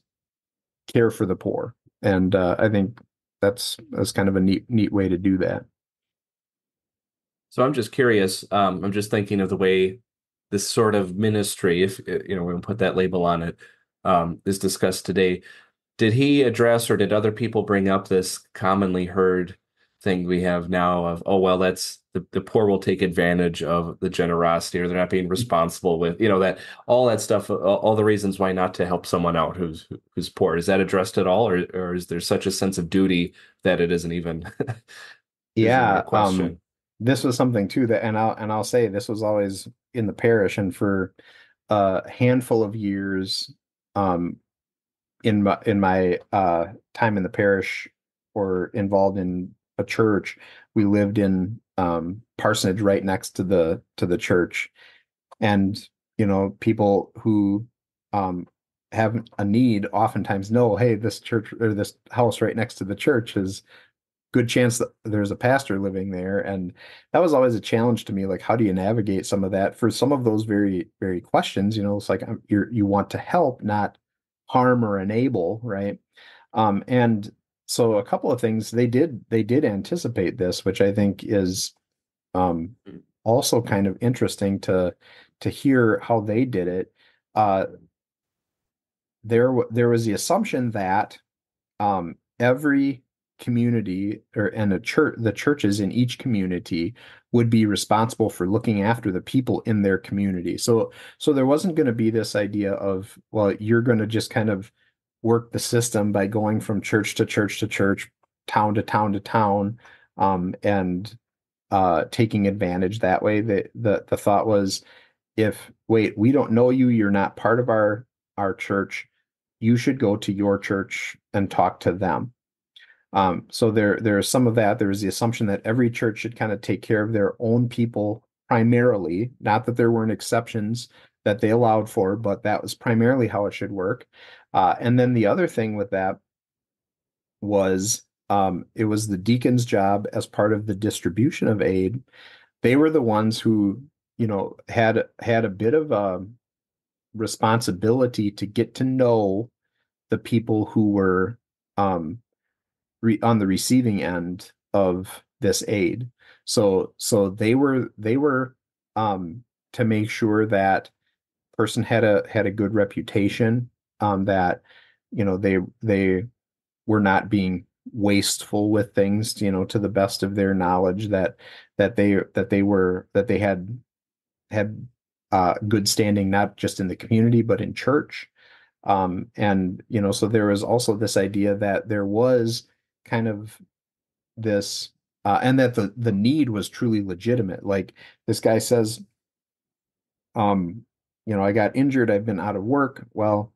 care for the poor. And I think that's kind of a neat way to do that. so I'm just curious, I'm just thinking of the way this sort of ministry, if we can put that label on it, is discussed today. Did he address, or did other people bring up this commonly heard thing we have now of, oh, well, that's the poor will take advantage of the generosity, or they're not being responsible with, that all that stuff, all the reasons why not to help someone out who's poor. Is that addressed at all, or is there such a sense of duty that it isn't even isn't even a Yeah, question? this was something too that, and I'll say this was always in the parish, and for a handful of years, um, in my time in the parish, or involved in a church, we lived in parsonage right next to the church. And people who have a need oftentimes know, hey, this church or this house right next to the church is good chance that there's a pastor living there. And that was always a challenge to me, like, how do you navigate some of that for some of those very, very questions? It's like, you want to help, not harm or enable, right? And so a couple of things, they did anticipate this, which I think is um also kind of interesting to hear how they did it. Uh, there was the assumption that every community, and the churches in each community would be responsible for looking after the people in their community. So there wasn't going to be this idea of, well, you're going to just kind of work the system by going from church to church to church, town to town to town, and taking advantage that way. The thought was, if wait, we don't know you, you're not part of our church, you should go to your church and talk to them. So there's some of that. There was the assumption that every church should kind of take care of their own people primarily, not that there weren't exceptions that they allowed for, but that was primarily how it should work. And then the other thing with that was, it was the deacon's job, as part of the distribution of aid. They were the ones who, had a bit of a responsibility to get to know the people who were um, on the receiving end of this aid. So they were to make sure that person had a good reputation, that they were not being wasteful with things, to the best of their knowledge, that they had good standing, not just in the community but in church. And so there was also this idea that there was kind of this, and that the need was truly legitimate. Like, this guy says, I got injured, I've been out of work. Well,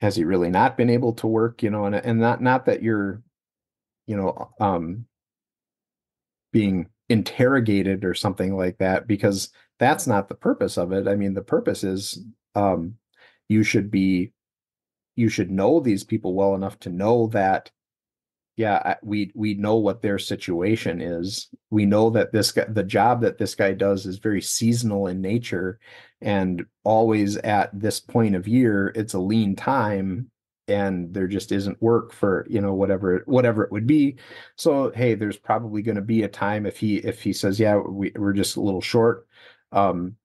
has he really not been able to work? And not that you're, you know, um, being interrogated or something like that, because that's not the purpose of it. I mean, the purpose is, um, you should be you should know these people well enough to know that, yeah, we know what their situation is. We know that the job that this guy does is very seasonal in nature, and always at this point of year, it's a lean time, and there just isn't work for, whatever it would be. So, hey, there's probably going to be a time, if he says, yeah, we're just a little short. Um,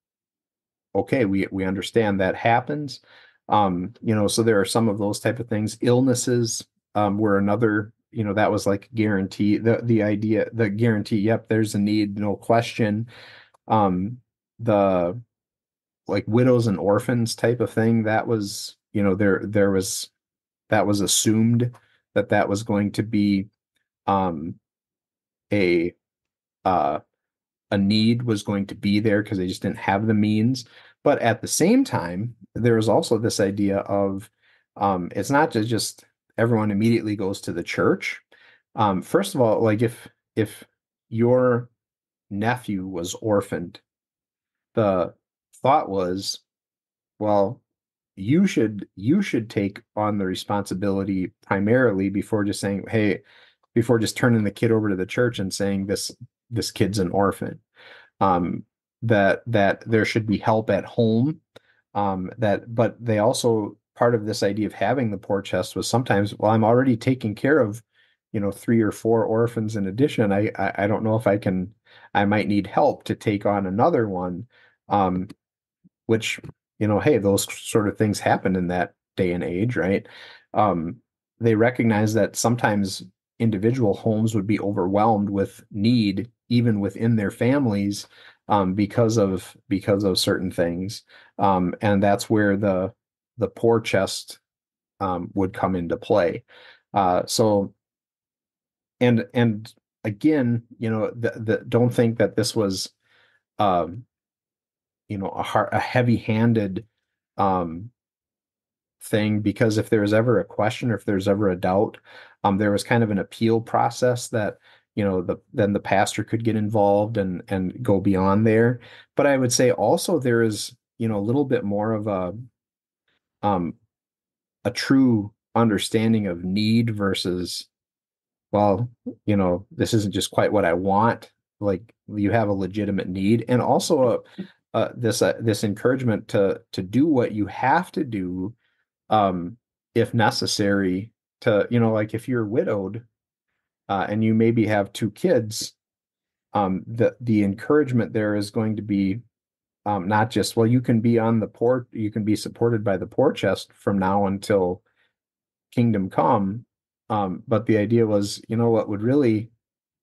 okay, we understand that happens. So there are some of those type of things. Illnesses were another, that was like guarantee, the idea, the guarantee, yep, there's a need, no question. The like widows and orphans type of thing, that was, there was, that was assumed that was going to be um, a uh, a need was going to be there because they just didn't have the means. But at the same time, there was also this idea of it's not just everyone immediately goes to the church. First of all, like if your nephew was orphaned, the thought was, well, you should take on the responsibility primarily before just saying, hey, before just turning the kid over to the church and saying this kid's an orphan. Um, that there should be help at home. But they also, part of this idea of having the poor chest was sometimes, well, I'm already taking care of, 3 or 4 orphans in addition. I don't know if I might need help to take on another one. Which, hey, those sort of things happen in that day and age, right? Um, they recognize that sometimes individual homes would be overwhelmed with need, even within their families, because of certain things, and that's where the poor chest would come into play. So, and again, don't think that this was um, a heavy-handed um, thing, because if there's ever a question or if there's ever a doubt, there was kind of an appeal process that then the pastor could get involved and go beyond there. But I would say also there is a little bit more of um, a true understanding of need versus, well, this isn't just quite what I want. Like, you have a legitimate need, and also this encouragement to do what you have to do, if necessary, to, like if you're widowed, and you maybe have 2 kids, the encouragement there is going to be, not just, well, you can be on the poor, you can be supported by the poor chest from now until kingdom come. But the idea was, what would really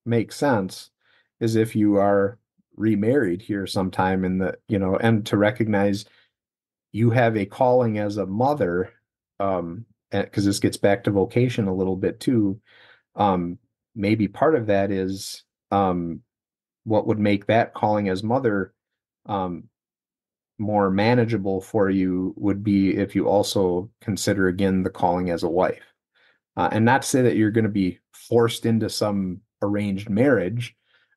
make sense is if you are remarried here sometime in the, and to recognize you have a calling as a mother, because this gets back to vocation a little bit too. Maybe part of that is, what would make that calling as mother more manageable for you would be if you also consider again the calling as a wife. And not to say that you're going to be forced into some arranged marriage,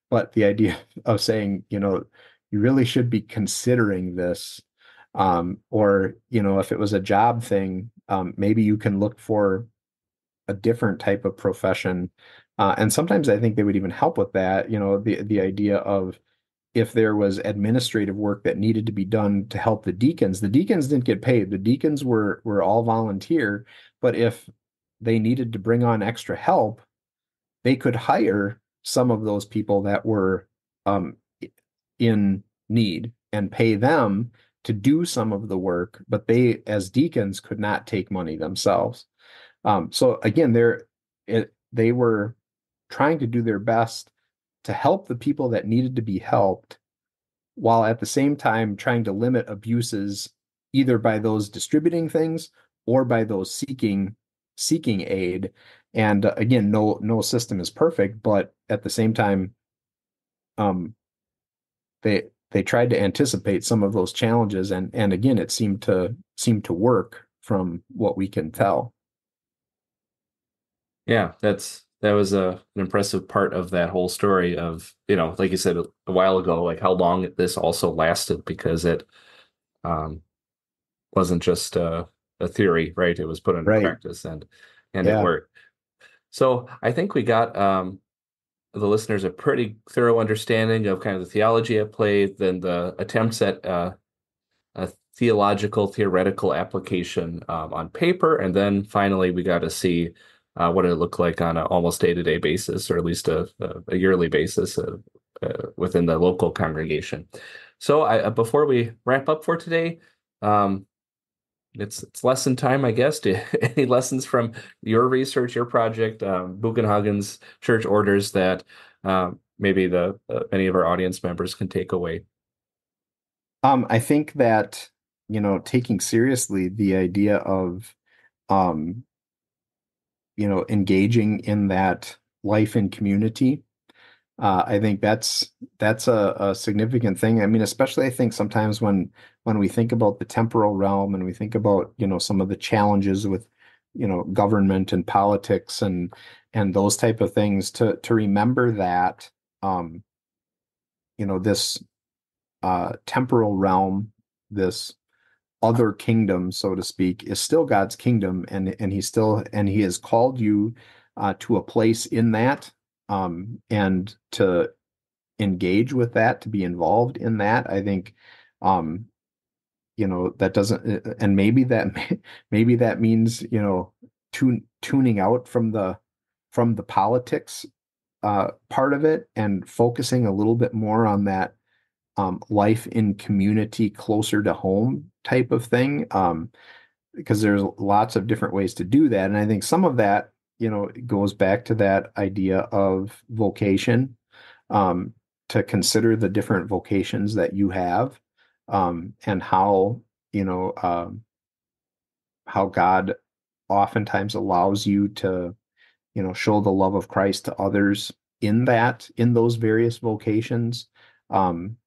but the idea of saying, you really should be considering this. Or, if it was a job thing, maybe you can look for a different type of profession. And sometimes I think they would even help with that, the idea of, if there was administrative work that needed to be done to help the deacons didn't get paid. The deacons were all volunteer, but if they needed to bring on extra help, they could hire some of those people that were in need and pay them to do some of the work, but they, as deacons, could not take money themselves. So again, they were trying to do their best to help the people that needed to be helped, while at the same time trying to limit abuses, either by those distributing things or by those seeking aid. And again, no system is perfect, but at the same time, they tried to anticipate some of those challenges, and again, it seemed to work from what we can tell. Yeah, that was an impressive part of that whole story of, like you said a while ago, like how long this also lasted, because it um, wasn't just a theory, right? It was put into Right. practice, and it Yeah. worked. So I think we got the listeners a pretty thorough understanding of kind of the theology at play, then the attempts at a theoretical application on paper, and then finally we got to see what it looked like on an almost day-to-day basis, or at least a yearly basis within the local congregation. So before we wrap up for today, um, it's lesson time, I guess. Any lessons from your research, your project, Bugenhagen's church orders that maybe the any of our audience members can take away? I think that, taking seriously the idea of, um, engaging in that life in community, I think that's a significant thing. I mean, especially I think sometimes when we think about the temporal realm and we think about, some of the challenges with, government and politics and those type of things, to remember that, um, this temporal realm, this other kingdom, so to speak, is still God's kingdom, and He has called you to a place in that, and to engage with that, to be involved in that. I think, um, that doesn't, and maybe that means, tuning out from the politics part of it and focusing a little bit more on that, life in community closer to home type of thing. Because there's lots of different ways to do that. And I think some of that, goes back to that idea of vocation, um, to consider the different vocations that you have, and how, how God oftentimes allows you to, show the love of Christ to others in those various vocations. Um,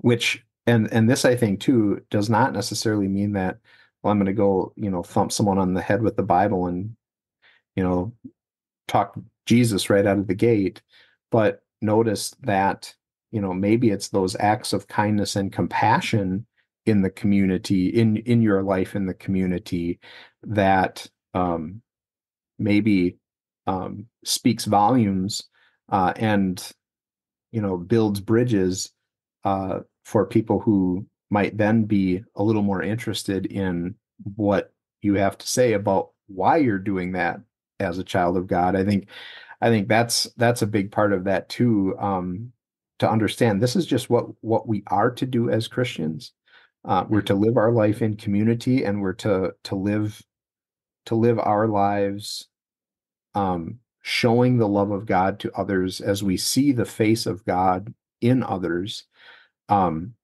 which and this I think too does not necessarily mean that, well, I'm going to go, thump someone on the head with the Bible and, you know talk Jesus right out of the gate. But notice that, maybe it's those acts of kindness and compassion in the community, in your life in the community, that, maybe, speaks volumes, and, builds bridges, for people who might then be a little more interested in what you have to say about why you're doing that as a child of God. I think that's a big part of that too. To understand this is just what we are to do as Christians. We're to live our life in community, and we're to live our lives, showing the love of God to others as we see the face of God in others. Um,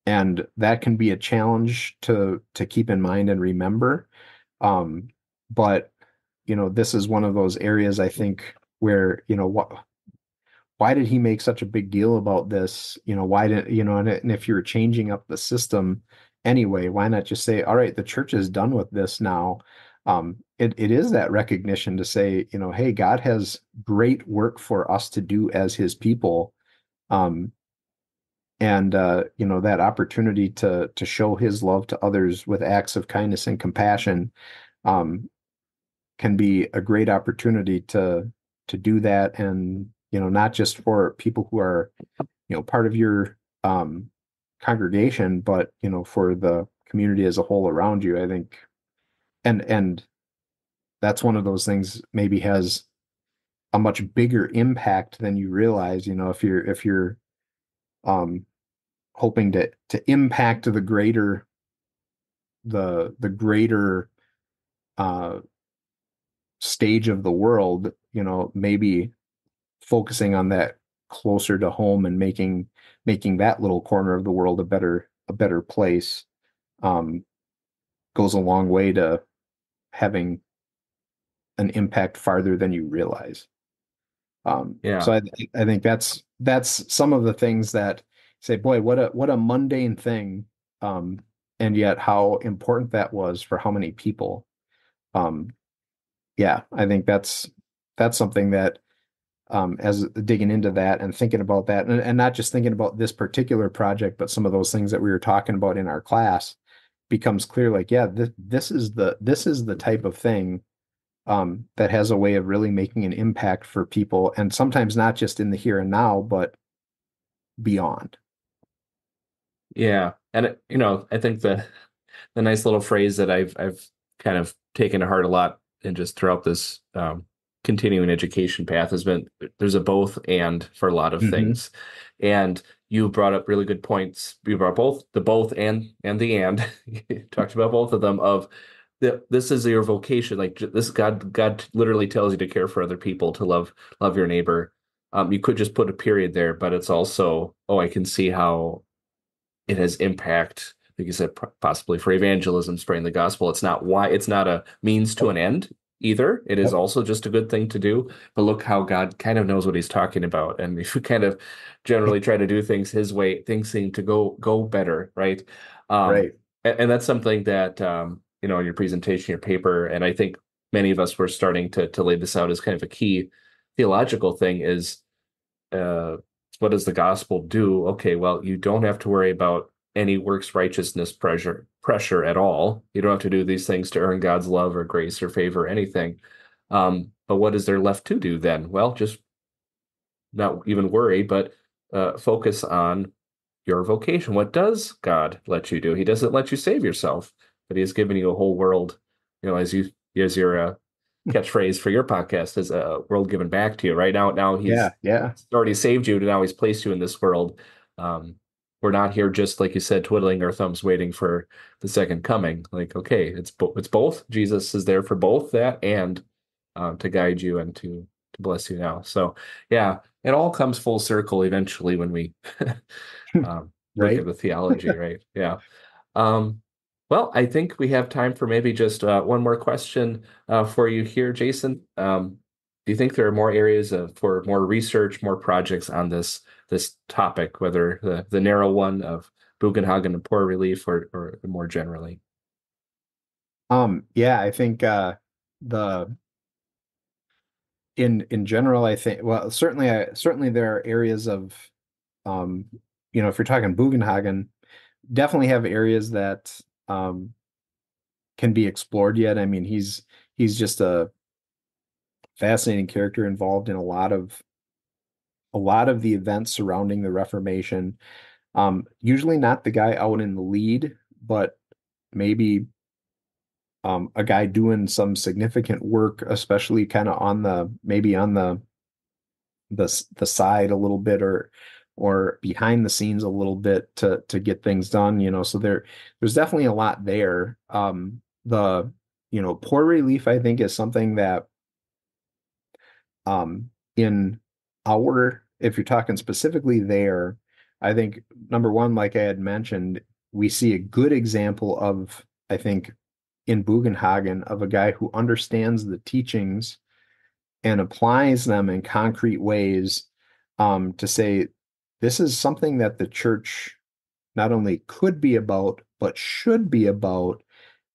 and that can be a challenge to keep in mind and remember. But this is one of those areas I think where, why did he make such a big deal about this? Why did, and if you're changing up the system anyway, why not just say, all right, the church is done with this now. It is that recognition to say, hey, God has great work for us to do as his people. And that opportunity to show his love to others with acts of kindness and compassion, um, can be a great opportunity to do that. And not just for people who are part of your, congregation, but for the community as a whole around you. I think, and that's one of those things maybe has a much bigger impact than you realize. If you're um hoping to impact the greater uh stage of the world, maybe focusing on that closer to home and making that little corner of the world a better place, um goes a long way to having an impact farther than you realize. Yeah. So I think that's some of the things that say, boy, what a mundane thing, um, and yet how important that was for how many people. Um, yeah, I think that's something that, as digging into that and thinking about that, and not just thinking about this particular project, but some of those things that we were talking about in our class, becomes clear. Like, yeah, this is the type of thing, that has a way of really making an impact for people, and sometimes not just in the here and now, but beyond. Yeah. And I think the nice little phrase that I've kind of taken to heart a lot and just throughout this continuing education path has been there's a both and for a lot of things. And you brought up really good points. You brought both and the and you talked about both of them of this is your vocation. Like this, God literally tells you to care for other people, to love your neighbor. You could just put a period there, but it's also, oh, I can see how it has impact, like you said, possibly for evangelism, spreading the gospel. It's not a means to an end either. It is also just a good thing to do. But look how God kind of knows what he's talking about. And if we kind of generally try to do things his way, things seem to go better, right? Right. And that's something that in your presentation, your paper, and I think many of us were starting to lay this out as kind of a key theological thing is what does the gospel do? Okay, well, you don't have to worry about any works righteousness pressure at all. You don't have to do these things to earn God's love or grace or favor or anything. But what is there left to do then? Well, just not even worry, but focus on your vocation. What does God let you do? He doesn't let you save yourself, but he has given you a whole world, as your catchphrase for your podcast is a world given back to you. Right now he's already saved you, and now he's placed you in this world. We're not here just like you said, twiddling our thumbs, waiting for the second coming. Like, okay, it's both. Jesus is there for both that and to guide you and to bless you now. So yeah, it all comes full circle eventually when we look Right. at the theology, right? Yeah. Well, I think we have time for maybe just one more question for you here, Jason. Do you think there are more areas for more research, more projects on this topic, whether the narrow one of Bugenhagen and poor relief or more generally? Yeah, I think the in general, I think, well, certainly there are areas of if you're talking Bugenhagen, definitely have areas that can be explored yet. I mean, he's just a fascinating character involved in a lot of the events surrounding the Reformation. Usually not the guy out in the lead, but maybe a guy doing some significant work, especially kind of on the side a little bit or behind the scenes a little bit to get things done. So there's definitely a lot there. The poor relief, I think, is something that in if you're talking specifically there, I think number one, like I had mentioned, we see a good example of, I think, in Bugenhagen, of a guy who understands the teachings and applies them in concrete ways, to say this is something that the church not only could be about, but should be about.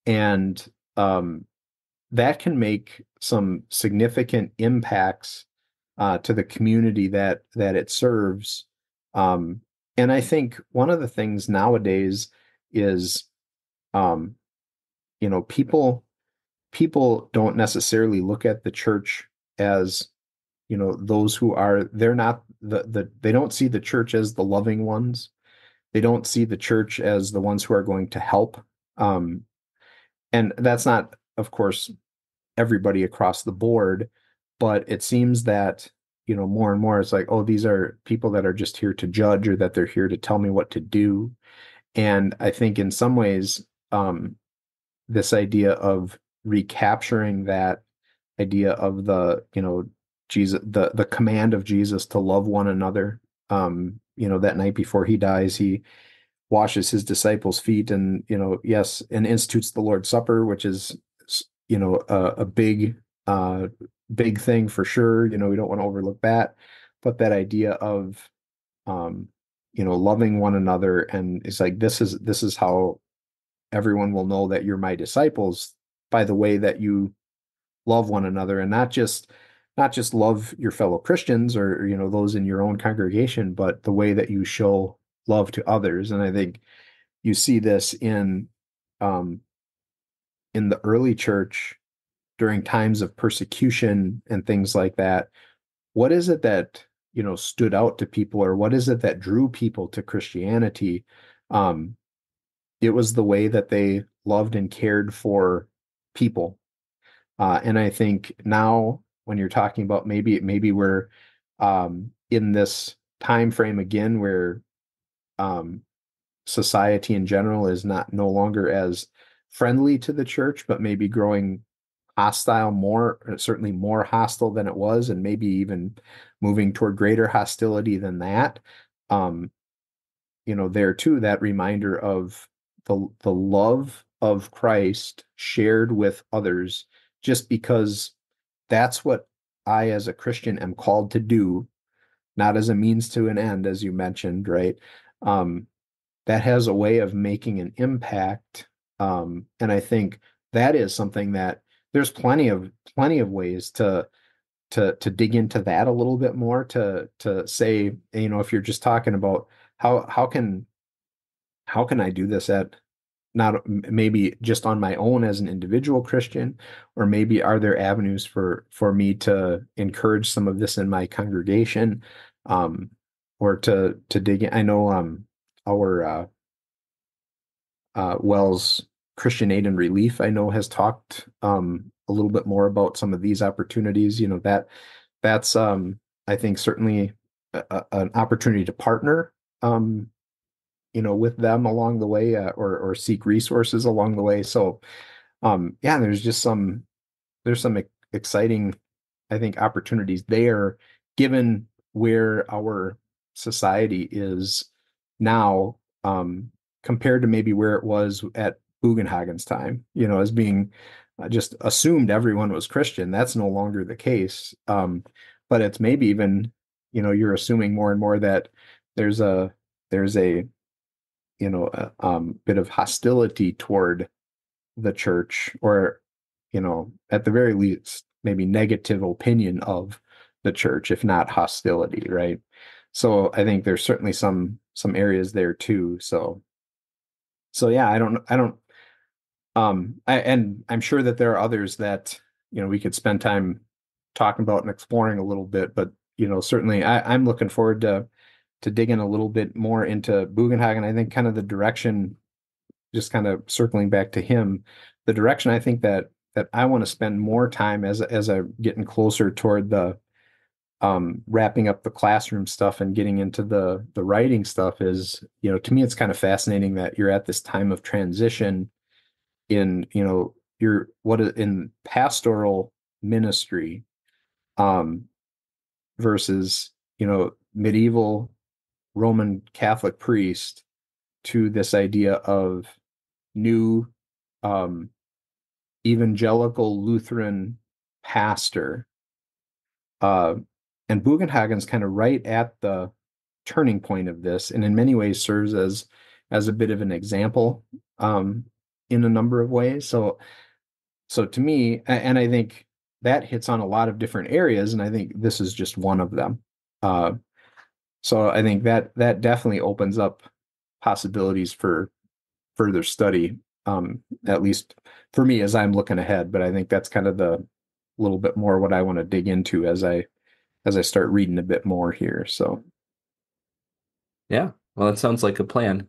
And that can make some significant impacts to the community that it serves. And I think one of the things nowadays is, people don't necessarily look at the church as, those who are, they're not they don't see the church as the loving ones. They don't see the church as the ones who are going to help. And that's not, of course, everybody across the board, but it seems that, more and more it's like, oh, these are people that are just here to judge, or that they're here to tell me what to do. And I think in some ways, this idea of recapturing that idea of the, Jesus, the command of Jesus to love one another. That night before he dies, he washes his disciples' feet and, yes, and institutes the Lord's Supper, which is, a big thing for sure. We don't want to overlook that, but that idea of, loving one another, and it's like, this is how everyone will know that you're my disciples, by the way that you love one another, and not just love your fellow Christians or those in your own congregation, but the way that you show love to others. And I think you see this in the early church during times of persecution and things like that. What is it that stood out to people, or what is it that drew people to Christianity? It was the way that they loved and cared for people. And I think now, when you're talking about maybe we're in this time frame again where um, society in general is not no longer as friendly to the church, but maybe growing hostile, more certainly more hostile than it was, and maybe even moving toward greater hostility than that. Um, there too, that reminder of the love of Christ shared with others, just because that's what I, as a Christian, am called to do, not as a means to an end, as you mentioned, right? Um, that has a way of making an impact. And I think that is something that there's plenty of ways to dig into that a little bit more, to say, if you're just talking about how can I do this at not maybe just on my own as an individual Christian, or maybe are there avenues for me to encourage some of this in my congregation, or to dig in. I know our Wells Christian Aid and Relief, I know, has talked a little bit more about some of these opportunities. That's I think certainly an opportunity to partner with them along the way, or seek resources along the way. So yeah, there's some exciting, I think, opportunities there, given where our society is now, compared to maybe where it was at Bugenhagen's time, as being just assumed everyone was Christian. That's no longer the case. But it's maybe even, you're assuming more and more that there's a bit of hostility toward the church, or at the very least maybe negative opinion of the church, if not hostility, right? So I think there's certainly some areas there too. So yeah, and I'm sure that there are others that we could spend time talking about and exploring a little bit, but certainly I'm looking forward to digging a little bit more into Bugenhagen. I think kind of the direction, just kind of circling back to him, the direction I think that I want to spend more time as I'm getting closer toward the wrapping up the classroom stuff and getting into the writing stuff is, to me, it's kind of fascinating that you're at this time of transition in, in pastoral ministry, um, versus, medieval Roman Catholic priest, to this idea of new evangelical Lutheran pastor. And Bugenhagen's kind of right at the turning point of this, and in many ways serves as a bit of an example, in a number of ways. So to me, and I think that hits on a lot of different areas, and I think this is just one of them. So I think that definitely opens up possibilities for further study, at least for me as I'm looking ahead. But I think that's kind of the little bit more what I want to dig into as I start reading a bit more here. So Yeah, well, that sounds like a plan.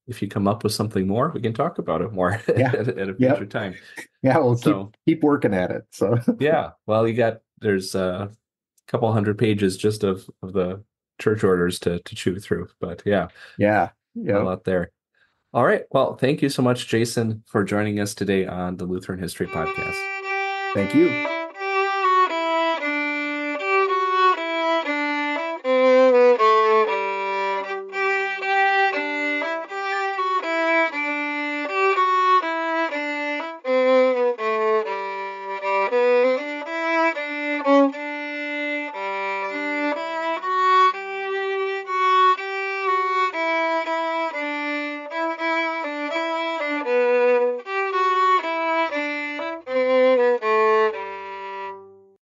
If you come up with something more, we can talk about it more yeah, at a yeah, future time. yeah. We'll So keep working at it. So yeah, well, there's a couple hundred pages just of the church orders to chew through, but yeah, yeah, a yeah. lot there. All right, well, thank you so much, Jason, for joining us today on the Lutheran History Podcast. Thank you.